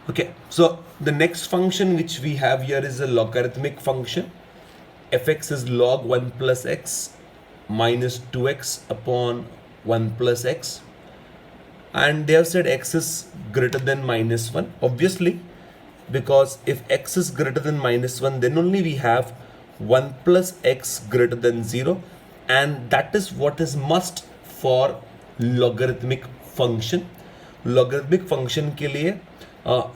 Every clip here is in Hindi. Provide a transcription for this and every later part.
Okay, so the next function which we have here is a logarithmic function. Fx is log 1 plus x minus 2x upon 1 plus x. And they have said x is greater than minus 1. Obviously, because if x is greater than minus 1, then only we have 1 plus x greater than 0. And that is what is must for logarithmic function. Logarithmic function के लिए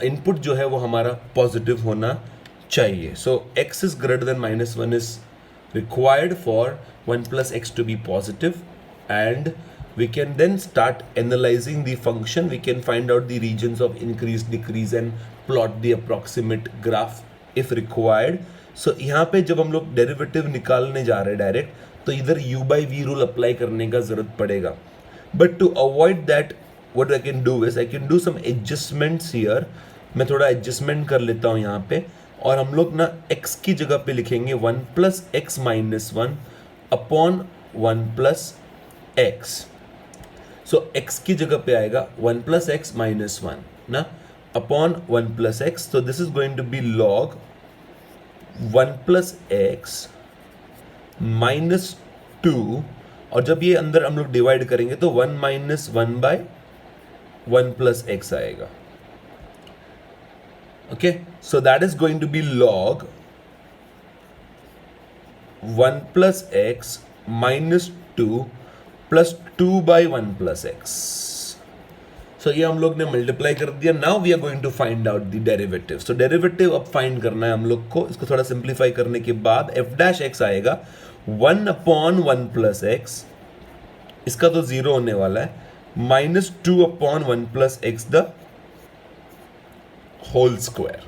इनपुट जो है वो हमारा पॉजिटिव होना चाहिए. सो x is greater than minus one is required for 1 plus x to be positive, and we can then start analyzing the function. We can find out the regions of increase, decrease and plot the approximate graph if required. So यहाँ पे जब हम लोग डेरिवेटिव निकालने जा रहे हैं डायरेक्ट, तो इधर u by v rule apply करने का जरूरत पड़ेगा. But to avoid that, what I can do is I can do some adjustments here. मैं थोड़ा एडजस्टमेंट कर लेता हूँ यहाँ पे, और हम लोग ना x की जगह पे लिखेंगे 1 plus x minus 1 upon 1 plus x. So x की जगह पे आएगा 1 plus x minus 1 ना upon 1 plus x. So this is going to be log 1 plus x minus 2, और जब ये अंदर हम लोग डिवाइड करेंगे तो 1 minus 1 by 1 plus x आएगा. Okay, so that is going to be log 1 plus x minus 2 plus 2 by 1 plus x. So ये हम लोग ने मल्टीप्लाई कर दिया. Now we are going to find out the derivative. So derivative अब फाइंड करना है हम लोग को. इसको थोड़ा सिंप्लीफाई करने के बाद f डैश x आएगा 1 upon 1 plus x, इसका तो जीरो होने वाला है, minus 2 upon 1 plus x the whole square.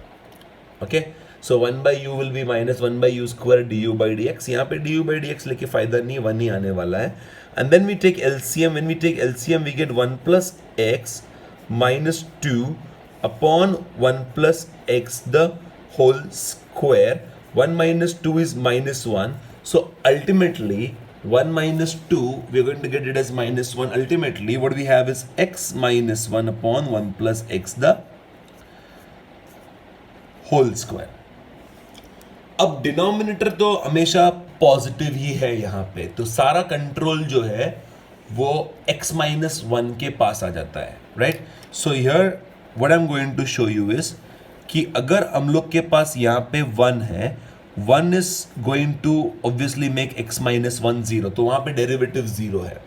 Okay, so 1 by u will be minus 1 by u square du by dx. यहाँ पे du by dx लेके फायदा नहीं, 1 ही आने वाला है. And then we take LCM. When we take LCM, we get 1 plus x minus 2 upon 1 plus x the whole square. 1 minus 2 is minus 1. So ultimately 1 minus 2, we are going to get it as minus 1. Ultimately, what we have is x minus 1 upon 1 plus x the whole square. अब डिनोमिनेटर तो हमेशा पॉजिटिव ही है यहाँ पे, तो सारा कंट्रोल जो है वो x minus 1 के पास आ जाता है, right. So here what I am going to show you is कि अगर हम लोग के पास यहाँ पे 1 है, 1 is going to obviously make x minus 1 0, तो वहां पे डेरिवेटिव 0 है,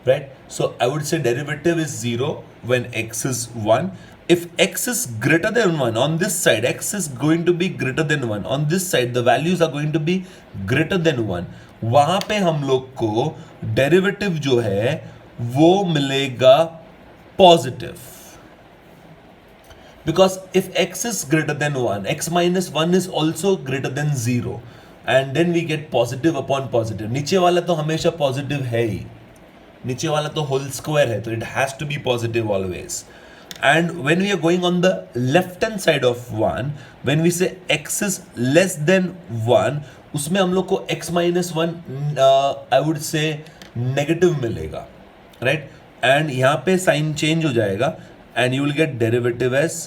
right? So I would say derivative is 0 when x is 1. If x is greater than 1 on this side, x is going to be greater than 1 on this side, the values are going to be greater than 1. वहां पे हम लोग को डेरिवेटिव जो है वो मिलेगा positive. Because if x is greater than 1, x minus 1 is also greater than 0, and then we get positive upon positive. नीचे वाला तो हमेशा positive है ही, नीचे वाला तो whole square है, तो it has to be positive always. And when we are going on the left hand side of 1, when we say x is less than 1, उसमें हम लोग को x minus 1 I would say negative मिलेगा, right? And यहाँ पे sign change हो जाएगा, and you will get derivative as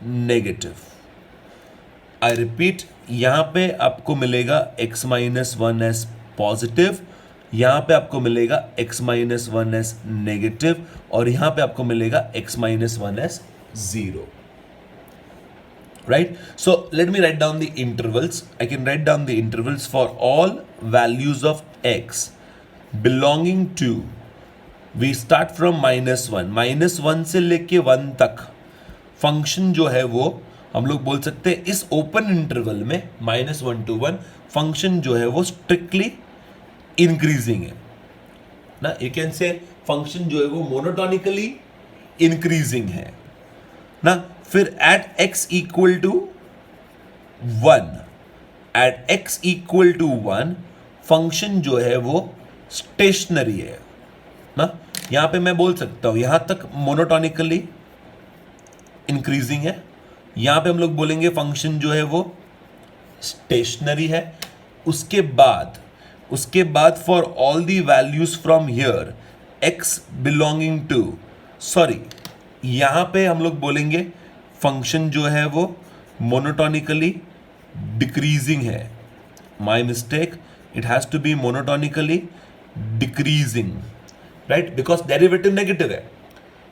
negative. I repeat, यहां पे आपको मिलेगा x माइनस 1 एस पॉजिटिव, यहां पे आपको मिलेगा x माइनस 1 एस नेगेटिव, और यहां पे आपको मिलेगा x minus 1 S 0, right? So let me write down the intervals. I can write down the intervals for all values of x belonging to, we start from minus 1 से लेके 1 तक फंक्शन जो है वो हम लोग बोल सकते हैं इस ओपन इंटरवल में -1 to 1 फंक्शन जो है वो स्ट्रिक्टली इंक्रीजिंग है ना. यू कैन से फंक्शन जो है वो मोनोटोनिकली इंक्रीजिंग है ना. फिर at x equal to 1, at x equal to 1 function जो है वो स्टेशनरी है ना. यहां पे मैं बोल सकता हूं यहां तक मोनोटोनिकली इंक्रीजिंग है, यहां पे हम लोग बोलेंगे फंक्शन जो है वो स्टेशनरी है. उसके बाद for all the values from here x belonging to, sorry यहां पे हम लोग बोलेंगे फंक्शन जो है वो मोनोटोनिकली डिक्रीजिंग है. My mistake, it has to be monotonically decreasing, right, because derivative negative है.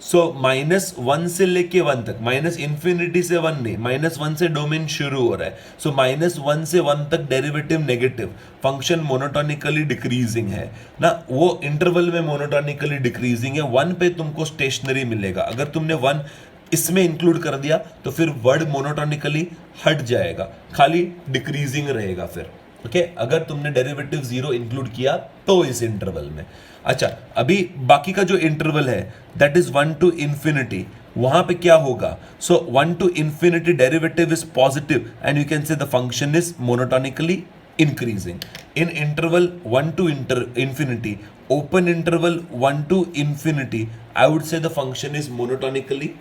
सो -1 से लेके 1 तक, माइनस इंफिनिटी से 1 नहीं, -1 से डोमेन शुरू हो रहा है. सो -1 से 1 तक derivative negative, function monotonically decreasing है ना. वो इंटरवल में मोनोटोनिकली डिक्रीजिंग है. 1 पे तुमको स्टेशनरी मिलेगा. अगर तुमने 1 इसमें इंक्लूड कर दिया तो फिर वर्ड मोनोटोनिकली हट जाएगा, खाली डिक्रीजिंग रहेगा फिर. ओके, अगर तुमने डेरिवेटिव 0 इंक्लूड किया तो इस इंटरवल में. अच्छा, अभी बाकी का जो इंटरवल है दैट इज 1 टू इंफिनिटी, वहां पे क्या होगा? So 1 to infinity derivative is positive and you can say the function is monotonically increasing. In interval 1 to infinity, open interval 1 to infinity, I would say the function is monotonically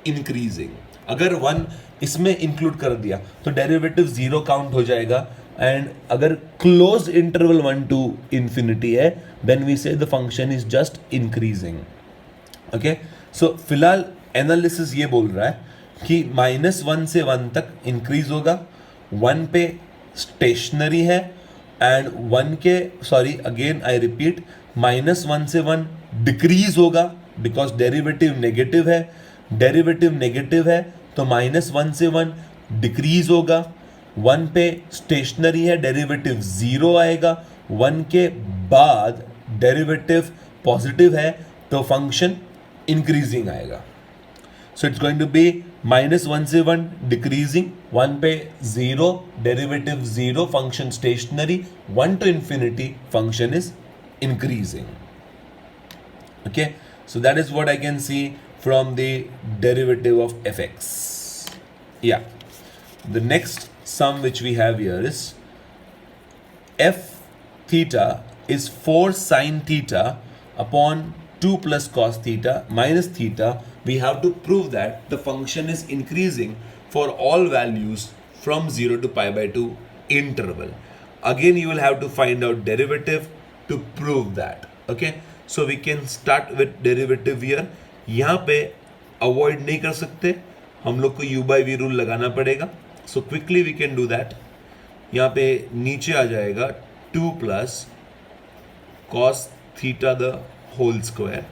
increasing. अगर 1 इसमें इंक्लूड कर दिया तो डेरिवेटिव 0 काउंट हो जाएगा. एंड अगर क्लोज इंटरवल 1 टू इंफिनिटी है then we say the function is just increasing. Okay, so फिलहाल एनालिसिस ये बोल रहा है कि -1 से 1 तक इंक्रीज होगा, 1 पे स्टेशनरी है एंड 1 के, सॉरी अगेन आई रिपीट, -1 से 1 डिक्रीज होगा बिकॉज डेरिवेटिव नेगेटिव है. डेरिवेटिव नेगेटिव है तो -1 से 1 डिक्रीज होगा. 1 पे स्टेशनरी है, डेरिवेटिव 0 आएगा. 1 के बाद डेरिवेटिव पॉजिटिव है तो फंक्शन इंक्रीजिंग आएगा. So it's going to be -1 से 1 डिक्रीजिंग, 1 पे 0, derivative 0, function stationary, 1 to infinity, function is increasing. Okay, so that is what I can see from the derivative of fx. Yeah, the next sum which we have here is f theta is 4 sin theta upon 2 plus cos theta minus theta. We have to prove that the function is increasing for all values from 0 to pi by 2 interval. Again you will have to find out derivative to prove that. Okay, so we can start with derivative here. यहाँ पे अवॉइड नहीं कर सकते, हम लोग को u by v रूल लगाना पड़ेगा. So quickly we can do that. यहाँ पे नीचे आ जाएगा 2 plus cos theta the whole square.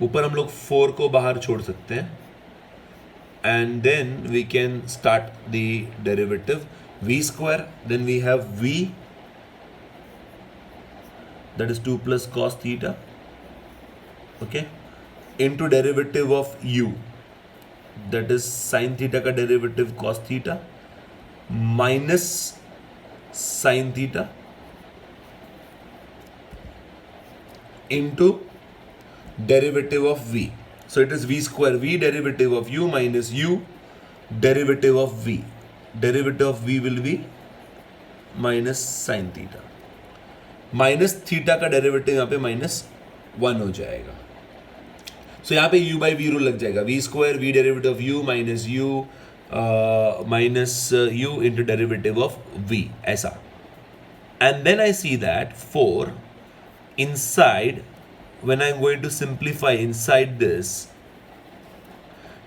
ऊपर हम लोग 4 को बाहर छोड़ सकते हैं and then we can start the derivative. v square, then we have v, that is 2 plus cos theta, okay, into derivative of u, that is sin theta का derivative cos theta minus sin theta into derivative of v. So it is v square v derivative of u minus u derivative of v. Derivative of v will be minus sin theta. Minus theta का डेरिवेटिव यहाँ पे -1 हो जाएगा. सो यहाँ पे u बाई वी रूल लग जाएगा. V square V derivative of u minus u into derivative of v, ऐसा. And then I see that 4 inside, when I am going to simplify inside this,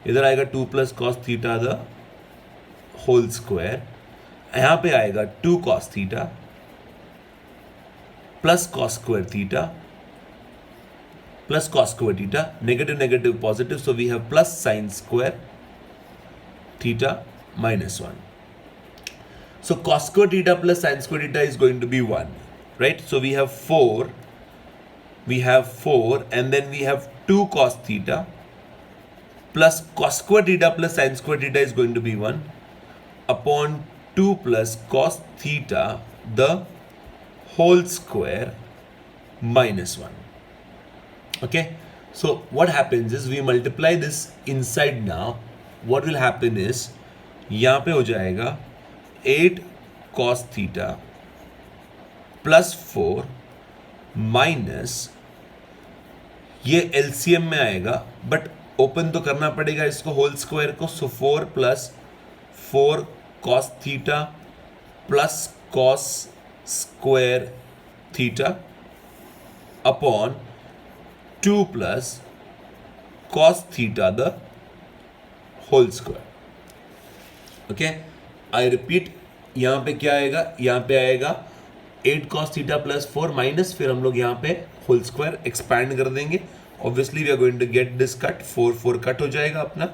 इधर आएगा 2 plus cos theta the whole square, यहाँ पे आएगा 2 cos theta plus cos square theta plus cos square theta, negative negative positive, so we have plus sin square theta minus 1. So cos square theta plus sin square theta is going to be 1, right? So we have 4 and then we have 2 cos theta plus cos square theta plus sin square theta is going to be 1 upon 2 plus cos theta the whole square minus 1. Okay, so what happens is we multiply this inside now. What will happen is यहाँ पे हो जाएगा 8 cos theta plus 4 minus, ये LCM में आएगा बट ओपन तो करना पड़ेगा इसको होल स्क्वायर को. सो 4 plus 4 cos theta plus cos square theta upon 2 plus cos theta the whole square. Okay, I repeat, यहाँ पे क्या आएगा, यहाँ पे आएगा 8 cos theta plus 4 माइनस, फिर हम लोग यहाँ पे होल स्क्वायर एक्सपैंड कर देंगे. Obviously we are going to get this cut, 4 cut हो जाएगा अपना,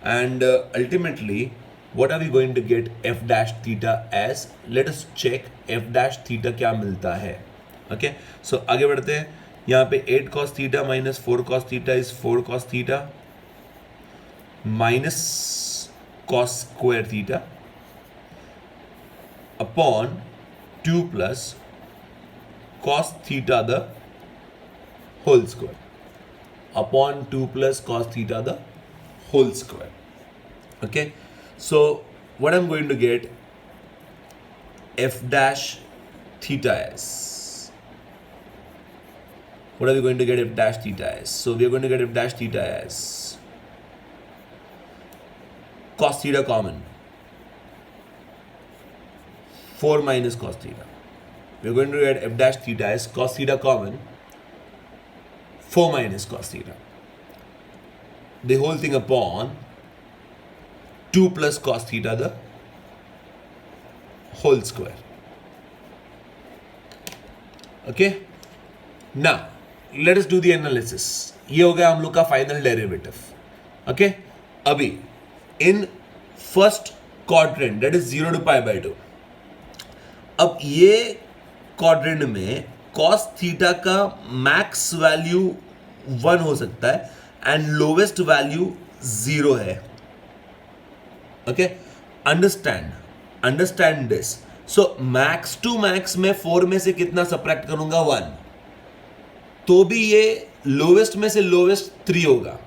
and ultimately what are we going to get f dash theta as? Let us check f dash theta क्या मिलता है. Okay, so आगे बढ़ते हैं. यहाँ पे 8 cos theta minus 4 cos theta is 4 cos theta minus cos square theta upon 2 plus cos theta the whole square upon 2 plus cos theta the whole square. Okay, so what I'm going to get f dash theta as. What are we going to get f dash theta as? So we are going to get f dash theta as cos theta common, 4 minus cos theta. We are going to get f dash theta as cos theta common, 4 minus cos theta. The whole thing upon 2 plus cos theta the whole square. Okay, now let us do the analysis. ये हो गया हम लोग का फाइनल डेरिवेटिव. ओके, अभी in first quadrant that is 0 to pi by 2. अब ये क्वाड्रेंट में cos थीटा का मैक्स वैल्यू 1 हो सकता है एंड लोवेस्ट वैल्यू 0 है. Okay, understand this. So max to max में 4 में से कितना सब्ट्रैक्ट करूंगा, 1, तो भी ये लोवेस्ट में से लोवेस्ट 3 होगा.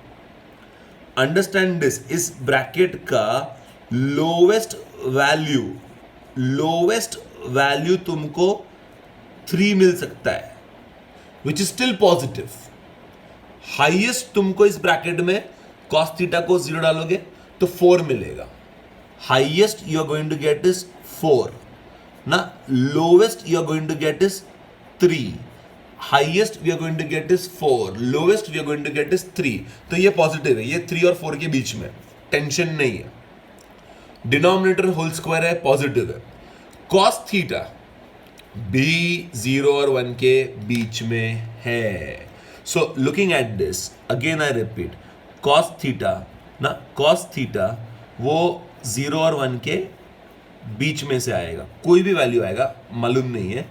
अंडरस्टैंड दिस, इस ब्रैकेट का लोवेस्ट वैल्यू तुमको 3 मिल सकता है, which is still positive. Highest तुमको इस ब्रैकेट में cos थीटा को 0 डालोगे तो 4 मिलेगा. Highest you are going to get is 4. Now lowest you are going to get is 3. Highest we are going to get is 4. Lowest we are going to get is 3. तो ये पॉजिटिव है, ये 3 और 4 के बीच में, टेंशन नहीं है. डिनोमिनेटर होल स्क्वायर है, पॉजिटिव है. cos थीटा भी 0 और 1 के बीच में है. So looking at this again I repeat, cos theta ना, cos थीटा वो 0 और 1 के बीच में से आएगा, कोई भी वैल्यू आएगा मालूम नहीं है,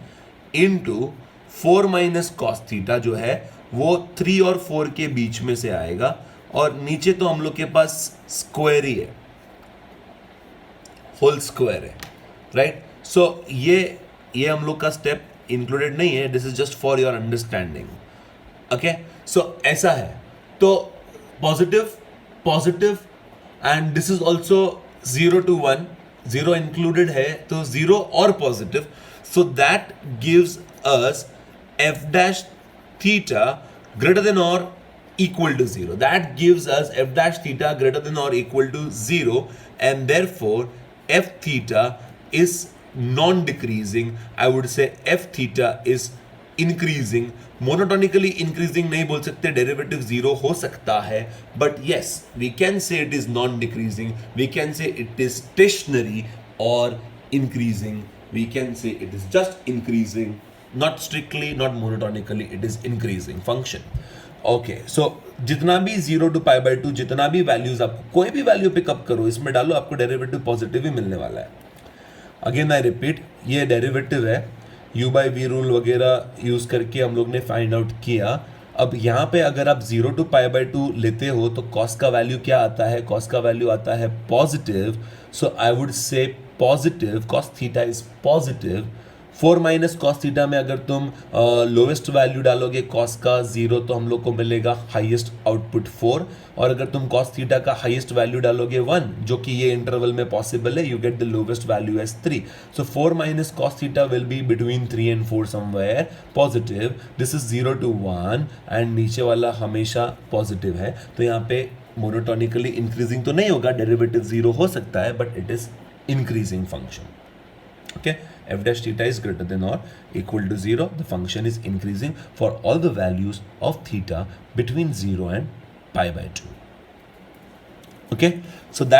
इनटू 4 माइनस cos थीटा जो है वो 3 और 4 के बीच में से आएगा, और नीचे तो हम लोग के पास स्क्वायर ही है, होल स्क्वायर है, राइट. सो ये हम लोग का स्टेप इंक्लूडेड नहीं है, this is just for your understanding. Okay, so ऐसा है, तो positive and this is also 0 to 1, 0 included है तो 0 और positive. So that gives us f dash theta greater than or equal to 0. That gives us f dash theta greater than or equal to 0, and therefore f theta is non-decreasing. I would say f theta is increasing. Monotonically increasing नहीं बोल सकते, डेरिवेटिव 0 हो सकता है, but yes we can say it is non decreasing, we can say it is stationary और increasing, we can say it is just increasing, not strictly, not monotonically, it is increasing function. Okay, so जितना भी 0 to pi by 2, जितना भी वैल्यूज आपको कोई भी वैल्यू पिकअप करो, इसमें डालो, आपको डेरिवेटिव पॉजिटिव ही मिलने वाला है. अगेन आई रिपीट, ये डेरिवेटिव है, u by v रूल वगैरह यूज करके हम लोग ने फाइंड आउट किया. अब यहाँ पे अगर आप 0 to pi by 2 लेते हो तो cos का वैल्यू क्या आता है, cos का वैल्यू आता है पॉजिटिव. सो आई वुड से positive, cos theta is positive. 4 minus cos theta में अगर तुम लोवेस्ट वैल्यू डालोगे cos का 0 तो हम लोग को मिलेगा हाईएस्ट आउटपुट 4, और अगर तुम cos थीटा का हाईएस्ट वैल्यू डालोगे 1, जो कि ये इंटरवल में पॉसिबल है, you get the lowest value as 3. So 4 minus cos theta will be between 3 and 4 somewhere positive. This is 0 to 1 and नीचे वाला हमेशा पॉजिटिव है, तो यहाँ पे मोनोटोनिकली इंक्रीजिंग तो नहीं होगा, डेरिवेटिव 0 हो सकता है, but it is increasing function. Okay, f dash theta is greater than or equal to 0. The function is increasing for all the values of theta between 0 and pi by 2. Okay, so that